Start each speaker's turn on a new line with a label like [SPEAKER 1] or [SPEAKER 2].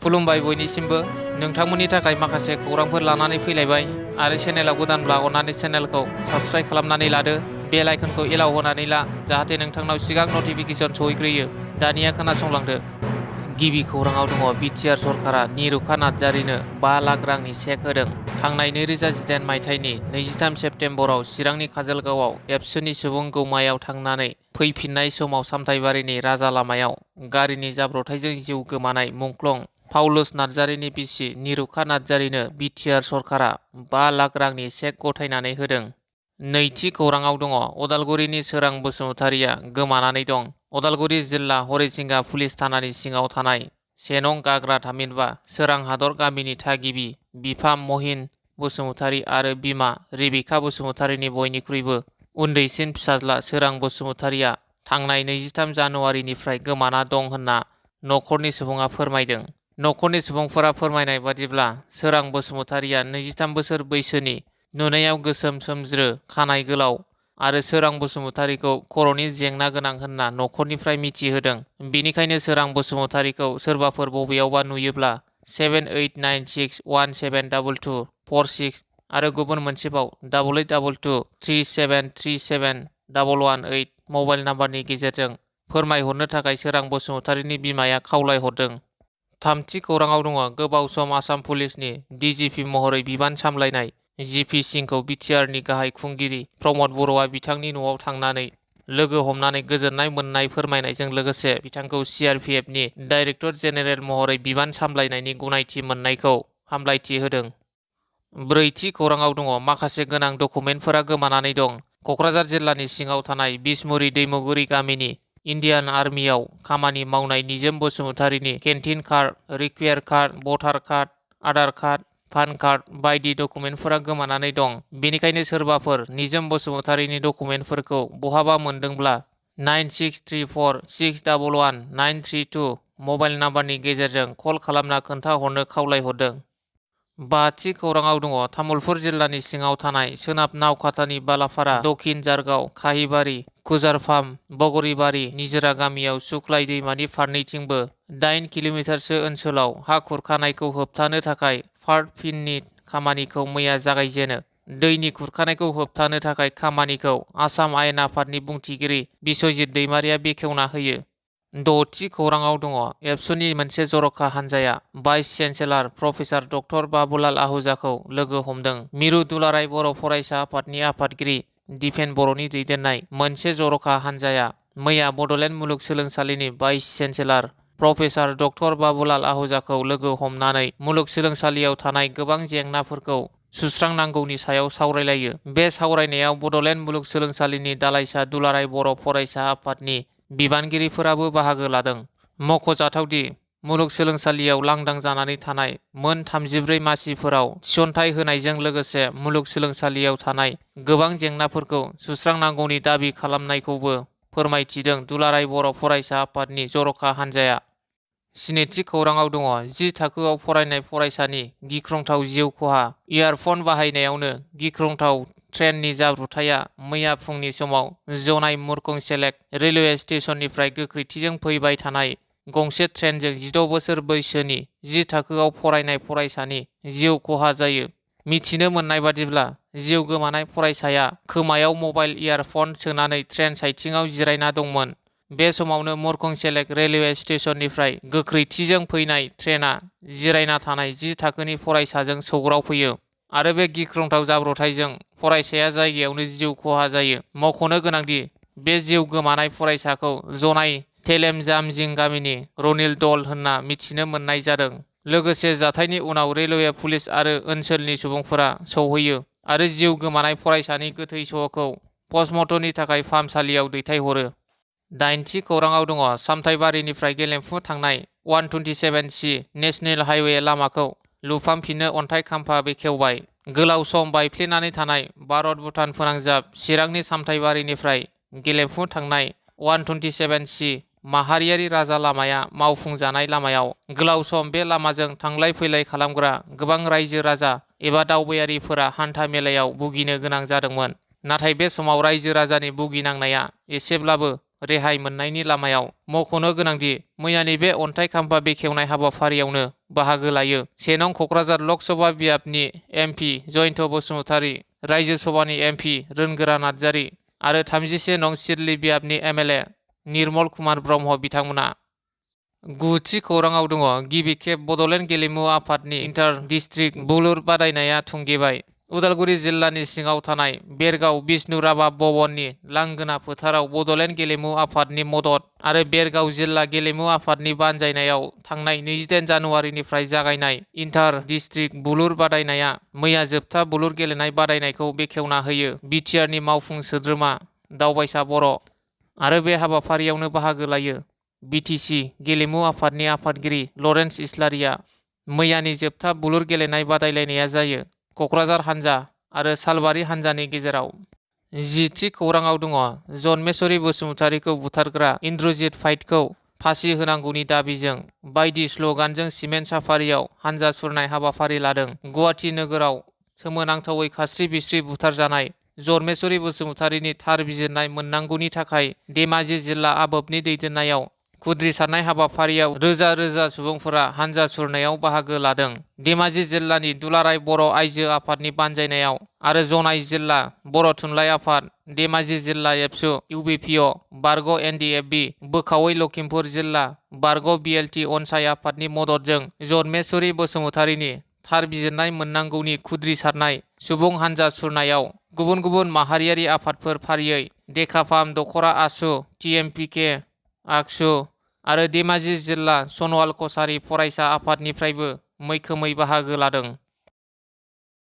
[SPEAKER 1] खुलुमबाय बयनिसिमबो नोंथांमोननि थाखाय माखासे खौरांफोर लानानै फैलायबाय आरो चेनेलाव गोदानब्ला अन्नानै चेनेलखौ साबस्क्राइब खालामनानै लादो बेल आइकनखौ एलाव होनानै ला जाहाथे नोंथांनाव सिगां नटिफिकेसन सहैग्रोयो। दानिया खोनासंलांदो। गिबि खौराङाव दङ बिटिआर सरकारा निरुखा नार्जारिनो 5 लाख रांनि चेक होदों। थांनाय 2018 मायथाइनि 23 सेप्तेम्बराव चिरांनि काजलगावआव एबसुनि सुबुं गौमायाव थांनानै फैफिननाय समाव सामथाइबारिनि राजा लामायाव गारिनि जाब्रबथायजों जिउ गोमानाय मुंख्लं पाउलुस नार्जारिनि बिसि निरुखा नार्जारिनो बिटिआर सरकारा 5 लाख रांनि चेक गथायनानै होदों। नैथि खौराङाव दङ अदालगुरिनि सोरां बसुमतारिया गोमानानै दं। अदालगुरि जिल्ला हरिसिंगा पुलिस थानानि सिङाव थानाय सेनं गाग्रा थामहिनबा सोरां हादर गामिनि थागिबि बिफा महिन बसुमतारि आरो बिमा रेबिका बसुमतारिनि बयनिख्रुइबो उन्दैसिन फिसाज्ला सोरां बसुमतारिया थांनाय 23 जानुवारिनिफ्राय गोमाना दं होनना न'खरनि सुबुङा फोरमायदों। न'खरनि सुबुंफोरा फोरमायनाय बादिब्ला सोरां बसुमतारिया 23 बोसोर बैसोनि, नुनायाव गोसोम सोमज्रो खानाय गोलाव आरो सोरां बसुमतारिखौ खर'नि जेंना गोनां होनना न'खरनिफ्राय मिथिहोदों। बेनिखायनो सोरां बसुमतारिखौ सोरबाफोर बबेयावबा नुयोब्ला 7896172246 आरो गुबुन मोनसेबाव 882237371118 मबाइल नाम्बारनि गेजेरजों फोरमायहरनो थाखाय सोरां बसुमतारिनि बिमाया खावलायहरदों। थामथि खौराङाव दङ गोबाव सम आसाम पुलिसनि डिजिपि महरै बिबान सामलायनाय जिपि सिंहखौ बिटिआरनि गाहाय खुंगिरि प्रमद बर'आ बिथांनि न'आव थांनानै लोगो हमनानै गोजोननाय मोननाय फोरमायनायजों लोगोसे बिथांखौ सिआरपिएफनि डाइरेक्टर जेनेरेल महरै बिबान सामलायनायनि गनायथि मोननायखौ हामलायथि होदों। ब्रैथि खौराङाव दङ माखासे गोनां डकुमेन्टफोरा गोमानानै दं। क'क्राझार जिल्लानि सिङाव थानाय बिसमुरि दैमुगुरि गामिनि इन्डियान आर्मियाव खामानि मावनाय निजोम बसुमतारिनि केन्टिन कार्ड, रिक्वायार कार्ड, voter card, Aadhaar card, PAN card बायदि डकुमेन्टफोरा गोमानानै दं। बेनिखायनो सोरबाफोर निजोम बसुमतारिनि डकुमेन्टफोरखौ बहाबा मोनदोंब्ला 9634611932 मबाइल नाम्बारनि गेजेरजों कल खालामना खोन्थाहरनो खावलायहरदों। बाथि खौराङाव दङ तामुलपुर जिल्लानि सिङाव थानाय सोनाब नावखातानि बालाफारा, दक्षिण जारगाव, काहिबारि, कुजारफाम, बगरिबारि निजोरा गामियाव सुख्लाय दैमानि फारनैथिंबो 8 किल'मिटारसो ओनसोलाव हा खुरखानायखौ होबथानो थाखाय पार्ट फिननि खामानिखौ मैया जागायजेनो। दैनि खुरखानायखौ होबथानो थाखाय खामानिखौ आसाम आयेन आफादनि बुंथिगिरि बिस्वजित दैमारिया बेखेवना होयो। द'थि खौराङाव दङ एबसुनि मोनसे जर'खा हान्जाया vice chancellor professor doctor Babulal आहुजाखौ लोगो हमदों। मिरु दुलाराय बर' फरायसा आफादनि आफादगिरि दिपेन बर'नि दैदेननाय मोनसे जर'खा हान्जाया मैया बड'लेण्ड मुलुगसोलोंसालिनि vice chancellor professor doctor Babulal आहुजाखौ लोगो हमनानै मुलुगसोलोंसालियाव थानाय गोबां जेंनाफोरखौ सुस्रांनांगौनि सायाव सावरायलायो। बे सावरायनायाव बड'लेण्ड मुलुगसोलोंसालिनि दालाइसा दुलाराय बर' फरायसा आफादनि बिबानगिरिफोराबो बाहागो लादों। मख'जाथावदि मुलुगसोलोंसालियाव लांदां जानानै थानाय मोन 34 मासिफोराव थिसनथाइ होनायजों लोगोसे मुलुगसोलोंसालियाव थानाय गोबां जेंनाफोरखौ सुस्रांनांगौनि दाबि खालामनायखौबो फोरमायथिदों दुलाराय बर' फरायसा आफादनि जर'खा हान्जाया। स्निथि खौराङाव दङ 10 थाखोआव फरायनाय फरायसानि गिख्रंथाव जिउ खहा। इयारफन बाहायनायावनो गिख्रंथाव ट्रेननि जाब्रबथाया मैया फुंनि समाव जनाय मुरखंसेलेक रेलवे स्टेशननिफ्राय गोख्रैथिजों फैबाय थानाय गंसे ट्रेनजों 16 बोसोर बैसोनि 10 थाखोआव फरायनाय फरायसानि जिउ खहा जायो। मिथिनो मोननाय बादिब्ला जिउ गोमानाय फरायसाया खोमायाव मबाइल इयारफन सोनानै ट्रेन साइथिंआव जिरायना दंमोन। बे समावनो मुरखंसेलेक रेलवे स्टेशननिफ्राय गोख्रैथिजों फैनाय ट्रेना जिरायना थानाय 10 थाखोनि फरायसाजों सौग्रावफैयो आरो बे गिख्रंथाव जाब्रबथायजों फरायसाया जायगायावनो जिउ खहा जायो। मख'नो गोनांदि बे जिउ गोमानाय फरायसाखौ जनाय थेलेमजामजिं गामिनि रनिल दल होनना मिथिनो मोननाय जादों। लोगोसे जाथायनि उनाव रेलवे पुलिस आरो ओनसोलनि सुबुंफोरा सौहैयो आरो जिउ गोमानाय फरायसानि गोथै सह'खौ पस्टमर्टमनि थाखाय फाहामसालियाव दैथायहरो। 8थि खौराङाव दङ सामथाइबारिनिफ्राय गेलेमफु थांनाय 127C नेशनेल हाइवे लामाखौ लुफामफिननो अन्थाइ खाम्फा बेखेवबाय। गोलाव सम बायफ्लेनानै थानाय भारत-भुटान फोनांजाब चिरांनि सामथाइबारिनिफ्राय गेलेमफु थांनाय 127C माहारियारि राजा लामाया मावफुंजानाय लामायाव गोलाव सम बे लामाजों थांलाय फैलाय खालामग्रा गोबां रायजो राजा एबा दावबायारिफोरा हान्था मेलायाव भुगिनो गोनां जादोंमोन। नाथाय बे समाव रायजो राजानि भुगिनांनाया एसेब्लाबो रेहाय मोननायनि लामायाव। मख'नो गोनांदि मैयानि बे अन्थाइ खाम्फा बेखेवनाय हाबाफारियावनो बाहागो लायो 1 नं क'क्राझार लकसभा बियाबनि एमपि जयन्त बसुमतारी, रायजो सभानि एमपि रोनगोरा नार्जारी आरो 31 नं सिदली बियाबनि एमएलए निर्मल कुमार ब्रह्म बिथांमोना। गुथि खौराङाव दङ गिबि खेब बड'लेण्ड गेलेमु आफादनि इन्टार डिस्ट्रिक्ट बुलुर बादायनाया थुंगेबाय। उदालगुरि जिल्लानि सिङाव थानाय बेरगाव बिष्णु राभा भवननि लांगोना फोथाराव बड'लेण्ड गेलेमु आफादनि मदद आरो बेरगाव जिल्ला गेलेमु आफादनि बानजायनायाव थांनाय 28 जानुवारिनिफ्राय जागायनाय इन्टार डिस्ट्रिक्ट बुलुर बादायनाया मैया जोबथा बुलुर गेलेनाय बादायनायखौ बेखेवना होयो। बिटिआरनि मावफुं सोद्रोमा दावबायसा बर' आरो बे हाबाफारियावनो बाहागो लायो बिटिसि गेलेमु आफादनि आफादगिरि लरेन्स इस्लारिया। मैयानि जोबथा बुलुर गेलेनाय बादायलायनाया जायो क'क्राझार हानजा आरो सालबारि हानजानि गेजेराव। 10थि खौराङाव दङ जनमेश्वरी बसुमतारीखौ बुथारग्रा इन्द्रजित फाइटखौ फासि होनांगौनि दाबिजों बायदि स्ल'गानजों सिमेन्ट साफारियाव हानजा सुरनाय हाबाफारि लादों। गुवाहाटि नोगोराव सोमोनांथावै खास्रि बिस्रि बुथारजानाय जनमेश्वरी बसुमतारीनि थार बिजिरनाय मोननांगौनि थाखाय धेमाजि जिल्ला आबोबनि दैदेननायाव खुद्रि सारनाय हाबाफारियाव रोजा रोजा सुबुंफोरा हानजा सुरनायाव बाहागो लादों। धेमाजि जिल्लानि दुलाराय बर' आइजो आफादनि बानजायनायाव आरो जनाइ जिल्ला बर' थुनलाइ आफाद, धेमाजि जिल्ला एबसु इउबिपिअ, बारग' एनडिएफबि, बोखावै लखिमपुर जिल्ला बारग' बिएलटि अनसाय आफादनि मददजों जनमेश्वरी बसुमतारीनि थार बिजिरनाय मोननांगौनि खुद्रि सारनाय सुबुं हानजा सुरनायाव गुबुन गुबुन माहारियारि आफादफोर फारियै डेकाफाम, दखरा आसु, टिएमपिके आगसु आरो धेमाजि जिल्ला सनवाल कसारी फरायसा आफादनिफ्रायबो मैखोमै बाहागो लादों।